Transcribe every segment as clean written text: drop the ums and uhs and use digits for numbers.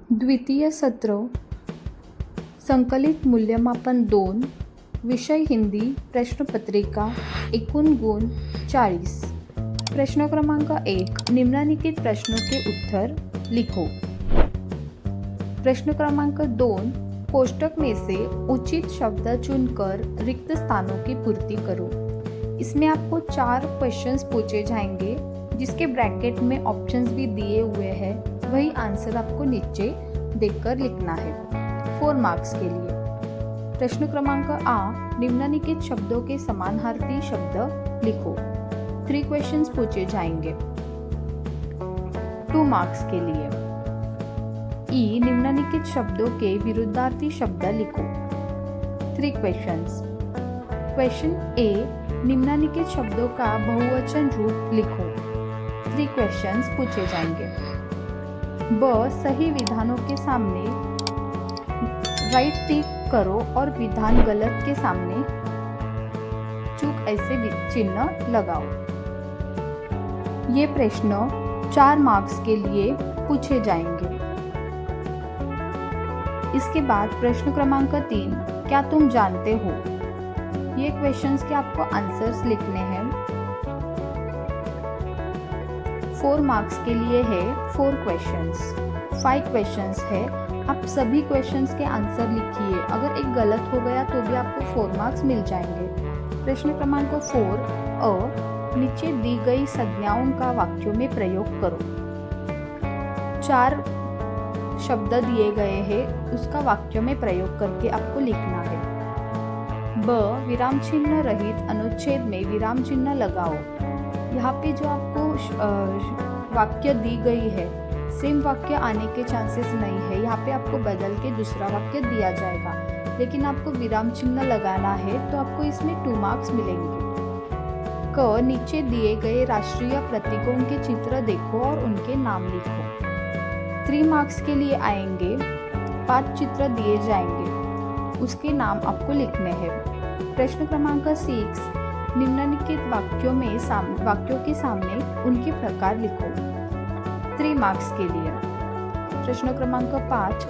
द्वितीय सत्र संकलित मूल्यमापन 2 विषय हिंदी प्रश्नपत्रिका एकूण गुण 40। प्रश्न क्रमांक 1 निम्नलिखित प्रश्नों के उत्तर लिखो। प्रश्न क्रमांक 2 कोष्टक में से उचित शब्द चुनकर रिक्त स्थानों की पूर्ति करो। इसमें आपको 4 क्वेश्चंस पूछे जाएंगे जिसके ब्रैकेट में ऑप्शंस भी दिए हुए हैं, वही आंसर आपको नीचे देखकर लिखना है 4 मार्क्स के लिए। प्रश्न क्रमांक आ निम्नलिखित शब्दों के समानार्थी शब्द लिखो। 3 क्वेश्चंस पूछे जाएंगे 2 मार्क्स के लिए। ई निम्नलिखित शब्दों के विरुद्धार्थी शब्द लिखो। 3 क्वेश्चंस। क्वेश्चन ए निम्नलिखित शब्दों का बहुवचन रूप लिखो। 3 क्वेश्चंस पूछे जाएंगे। ब सही विधानों के सामने राइट टिक करो और विधान गलत के सामने चूक ऐसे चिन्ह लगाओ। ये प्रश्न 4 मार्क्स के लिए पूछे जाएंगे। इसके बाद प्रश्न क्रमांक 3 क्या तुम जानते हो? ये क्वेश्चंस के आपको आंसर्स लिखने हैं। 4 मार्क्स के लिए है 4 क्वेश्चंस। 5 क्वेश्चंस है, आप सभी क्वेश्चंस के आंसर लिखिए। अगर एक गलत हो गया तो भी आपको 4 मार्क्स मिल जाएंगे। प्रश्न क्रमांक 4 अ नीचे दी गई संज्ञाओं का वाक्यों में प्रयोग करो। 4 शब्द दिए गए हैं, उसका वाक्यों में प्रयोग करके आपको लिखना है। ब विराम चिन्ह रहित अनुच्छेद में विराम चिन्ह लगाओ। यहाँ पे जो आपको वाक्य दी गई है, सेम वाक्य आने के चांसेस नहीं है। यहाँ पे आपको बदल के दूसरा वाक्य दिया जाएगा, लेकिन आपको विराम चिन्ह लगाना है तो आपको इसमें 2 मार्क्स मिलेंगे। क नीचे दिए गए राष्ट्रीय प्रतीकों के चित्र देखो और उनके नाम लिखो। 3 मार्क्स के लिए आएंगे। 5 चित्र दिए जाएंगे, उसके नाम आपको लिखने हैं। प्रश्न क्रमांक 6 निम्नलिखित वाक्यों के सामने उनके प्रकार लिखो। 3 मार्क्स के लिए। प्रश्न क्रमांक 5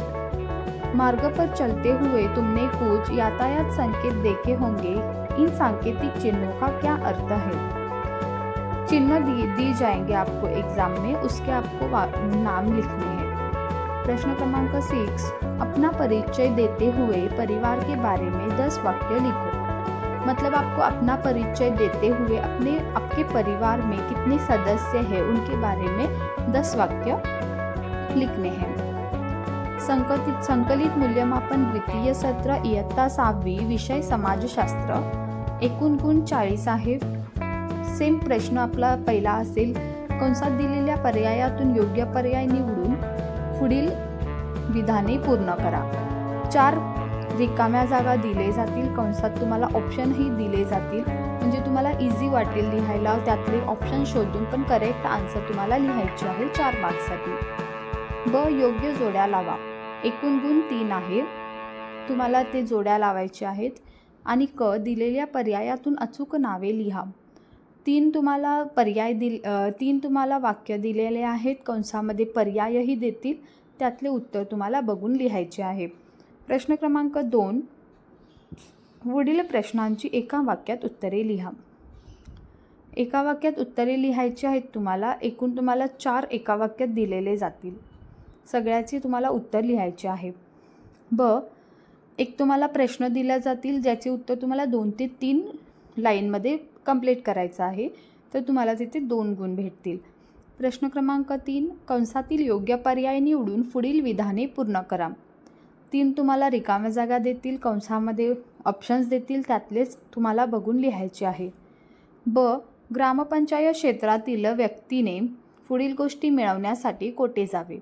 मार्ग पर चलते हुए तुमने कुछ यातायात संकेत देखे होंगे, इन सांकेतिक चिन्हों का क्या अर्थ है? चिन्ह दी जाएंगे आपको एग्जाम में, उसके आपको नाम लिखने हैं। प्रश्न क्रमांक 6 अपना परिचय देते हुए परिवार के बारे में 10 वाक्य लिखो। मतलब आपको अपना परिचय देते हुए आपके परिवार में कितने सदस्य हैं उनके बारे में 10 वाक्य लिखने हैं। संकलित मूल्यमापन द्वितीय सत्र इयत्ता 6वी विषय समाजशास्त्र एकूण गुण 40 आहे। सेम प्रश्न आपला पहिला असेल, कंसात दिलेल्या पर्यायातून योग्य पर्याय निवडून पुढील विधाने पूर्ण करा। 4 रिकाम्या जागा दिले जातील, कंसात तुम्हाला ऑप्शनही दिले जातील, म्हणजे तुम्हाला इझी वाटेल लिहायला। त्यातले ऑप्शन शोधून पण करेक्ट आन्सर तुम्हाला लिहायचे आहे 4 मार्क्ससाठी। ब योग्य जोड्या लावा। एकूण गुण 3 आहे, तुम्हाला ते जोड्या लावायचे आहेत। आणि क दिलेल्या पर्यायातून अचूक नावे लिहा। 3 तुम्हाला वाक्य दिलेले आहेत, कंसामध्ये पर्यायही देतील, त्यातले उत्तर तुम्हाला बघून लिहायचे आहे। प्रश्न क्रमांक 2 पुढील प्रश्नांची एका वाक्यात उत्तरे लिहा। एका वाक्यात उत्तरे लिहायची आहेत तुम्हाला। एकूण तुम्हाला 4 एका वाक्यात दिलेले जातील, सगळ्याची तुम्हाला उत्तर लिहायचे आहे। ब एक तुम्हाला प्रश्न दिले जातील ज्याचे उत्तर तुम्हाला 2 ते 3 लाईनमध्ये कंप्लीट करायचं आहे, तर तुम्हाला तिथे 2 गुण भेटतील। प्रश्न क्रमांक 3 कंसातील योग्य पर्याय निवडून पुढील विधाने पूर्ण करा। 3 तुम्हाला रिकाम्या जागा देतील, कंसामध्ये ऑप्शन्स देतील, त्यातलेच तुम्हाला बघून लिहायचे आहे। ब ग्रामपंचायत क्षेत्रातील व्यक्तीने पुढील गोष्टी मिळवण्यासाठी कोठे जावे?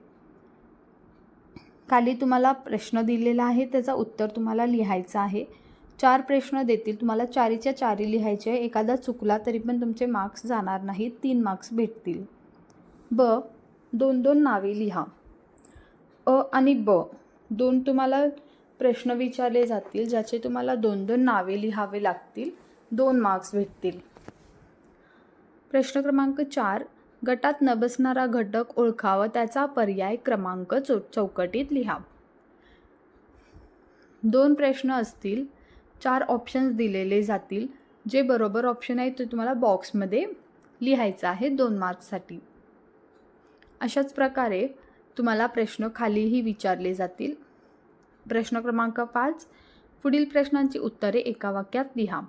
खाली तुम्हाला प्रश्न दिलेला आहे, त्याचा उत्तर तुम्हाला लिहायचं आहे। 4 प्रश्न देतील, तुम्हाला 4च्या 4 लिहायचे आहे। एखादा चुकला तरी पण तुमचे मार्क्स जाणार नाहीत, 3 मार्क्स भेटतील। ब 2-2 नावे लिहा। अ आणि ब 2 तुम्हाला प्रश्न विचारले जातील, ज्याचे तुम्हाला 2-2 नावे लिहावे लागतील, 2 मार्क्स भेटतील। प्रश्न क्रमांक 4 गटात न बसणारा घटक ओळखा व त्याचा पर्याय क्रमांक चौकटीत लिहा. 2 प्रश्न असतील, 4 ऑप्शन्स दिलेले जातील. जे बरोबर ऑप्शन आहे ते तुम्हाला बॉक्समध्ये लिहायचं आहे 2 मार्क्ससाठी. अशाच प्रकारे तुम्हाला प्रश्न खालीही विचारले जातील. प्रश्न क्रमांक 5, पुढील प्रश्नांची उत्तरे एका वाक्यात लिहा.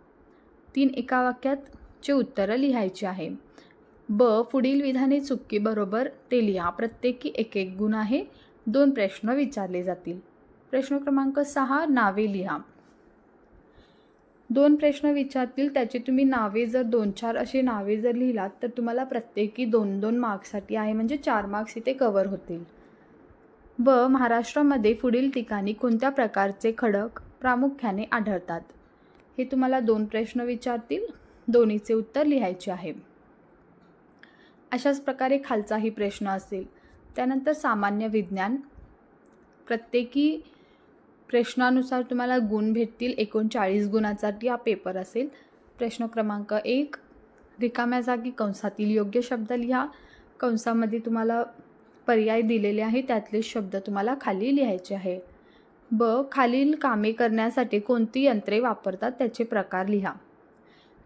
3 एका वाक्यातचे उत्तरं लिहायची आहे. ब, पुढील विधाने चुकी बरोबर ते लिहा. प्रत्येकी 1-1 गुण आहे. 2 प्रश्न विचारले जातील. प्रश्न क्रमांक 6, नावे लिहा. 2 प्रश्न विचारतील, त्याची तुम्ही नावे जर 2-4 अशी नावे जर लिहिलात तर तुम्हाला प्रत्येकी 2-2 मार्क्ससाठी आहे, म्हणजे 4 मार्क्स इथे कव्हर होतील. ब, महाराष्ट्रामध्ये पुढील ठिकाणी कोणत्या प्रकारचे खडक प्रामुख्याने आढळतात. हे तुम्हाला 2 प्रश्न विचारतील, दोन्हीचे उत्तर लिहायचे आहे. अशाच प्रकारे खालचाही प्रश्न असेल. त्यानंतर सामान्य विज्ञान, प्रत्येकी प्रश्नानुसार तुम्हाला गुण भेटतील. 39 गुणासाठी हा पेपर असेल. प्रश्न क्रमांक 1, रिकाम्या जागी कंसातील योग्य शब्द लिहा. कंसामध्ये तुम्हाला पर्याय दिलेले आहे, त्यातले शब्द तुम्हाला खाली लिहायचे आहे. ब, खालील कामे करण्यासाठी कोणती यंत्रे वापरतात त्याचे प्रकार लिहा.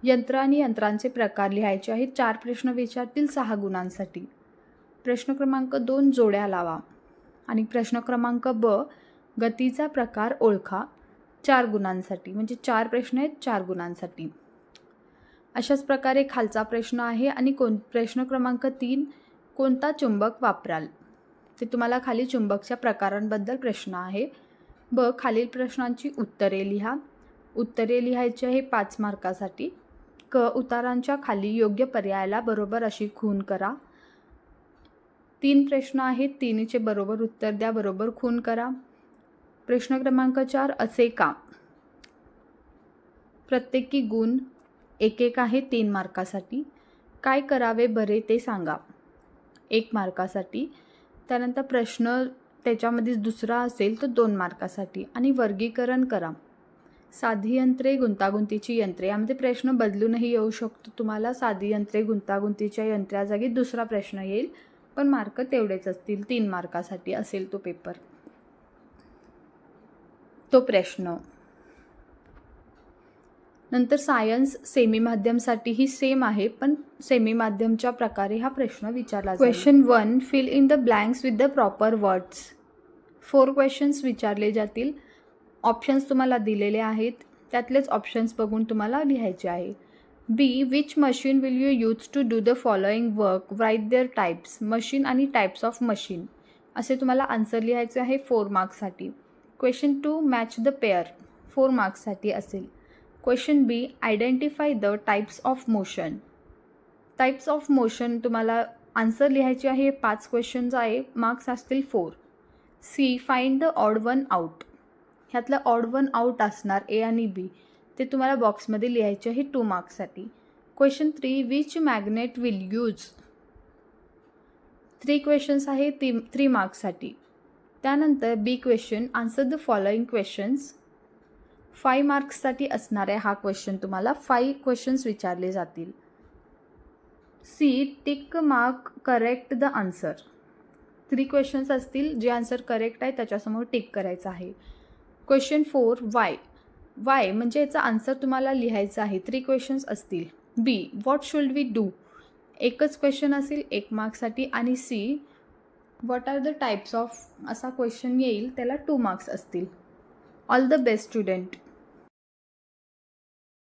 यंत्र आणि यंत्रांचे प्रकार लिहायचे आहेत. 4 प्रश्न विचारतील 6 गुणांसाठी. प्रश्न क्रमांक 2, जोड्या लावा. आणि प्रश्न क्रमांक ब, गतीचा प्रकार ओळखा 4 गुणांसाठी, म्हणजे 4 प्रश्न आहेत 4 गुणांसाठी. अशाच प्रकारे खालचा प्रश्न आहे. आणि प्रश्न क्रमांक 3, कोणता चुंबक वापराल. ते तुम्हाला खाली चुंबकच्या प्रकारांबद्दल प्रश्न आहे. ब, खालील प्रश्नांची उत्तरे लिहा. उत्तरे लिहायची आहे 5 मार्कासाठी. क, उतारांच्या खाली योग्य पर्यायाला बरोबर अशी खूण करा. 3 प्रश्न आहेत, 3चे बरोबर उत्तर द्या, बरोबर खूण करा. प्रश्न क्रमांक 4, असे का. प्रत्येकी गुण 1-1 आहे 3 मार्कासाठी. काय करावे बरे ते सांगा 1 मार्कासाठी. त्यानंतर प्रश्न त्याच्यामध्ये दुसरा असेल तर 2 मार्कासाठी. आणि वर्गीकरण करा. साधी यंत्रे, गुंतागुंतीची यंत्रे, यामध्ये प्रश्न बदलूनही येऊ शकतो तुम्हाला. साधी यंत्रे, गुंतागुंतीच्या यंत्राजागी दुसरा प्रश्न येईल, पण मार्क तेवढेच असतील. 3 मार्कासाठी असेल तो पेपर, तो प्रश्न. नंतर सायन्स सेमी माध्यमसाठीही सेम आहे, पण सेमी माध्यमच्या प्रकारे हा प्रश्न विचारला जाईल. Question 1, fill in the blanks with the proper words. 4 questions विचारले जातील. ऑप्शन्स तुम्हाला दिलेले आहेत, त्यातलेच ऑप्शन्स बघून तुम्हाला लिहायचे आहे. B, which machine will you use to do the following work, write their types. Machine आणि टाईप्स ऑफ मशीन असे तुम्हाला आन्सर लिहायचे आहे 4 मार्क्ससाठी. क्वेश्चन 2, मॅच द पेअर 4 मार्क्ससाठी असेल. Question B, identify the types of motion. Types of motion तुम्हाला answer लिहायचे आहे. 5 क्वेश्चन्स आहे, मार्क्स असतील 4. C, find the odd one out. ह्यातलं ऑड वन आउट असणार ए आणि बी, ते तुम्हाला बॉक्समध्ये लिहायचे आहे 2 मार्क्ससाठी. Question 3, which magnet will use. 3 questions आहे 3 मार्क्ससाठी. त्यानंतर B question, answer the following questions. 5 मार्क्ससाठी असणार आहे हा क्वेश्चन. तुम्हाला 5 क्वेश्चन्स विचारले जातील. C, tick mark correct the answer. 3 questions असतील, जे आन्सर करेक्ट आहे त्याच्यासमोर टिक करायचं आहे. Question 4, Y. वाय म्हणजे याचा आन्सर तुम्हाला लिहायचा आहे. 3 क्वेश्चन्स असतील. B, what should we do. एकच क्वेश्चन असेल 1 मार्क्ससाठी. आणि C, what are the types of असा क्वेश्चन येईल, त्याला 2 मार्क्स असतील. All the best student.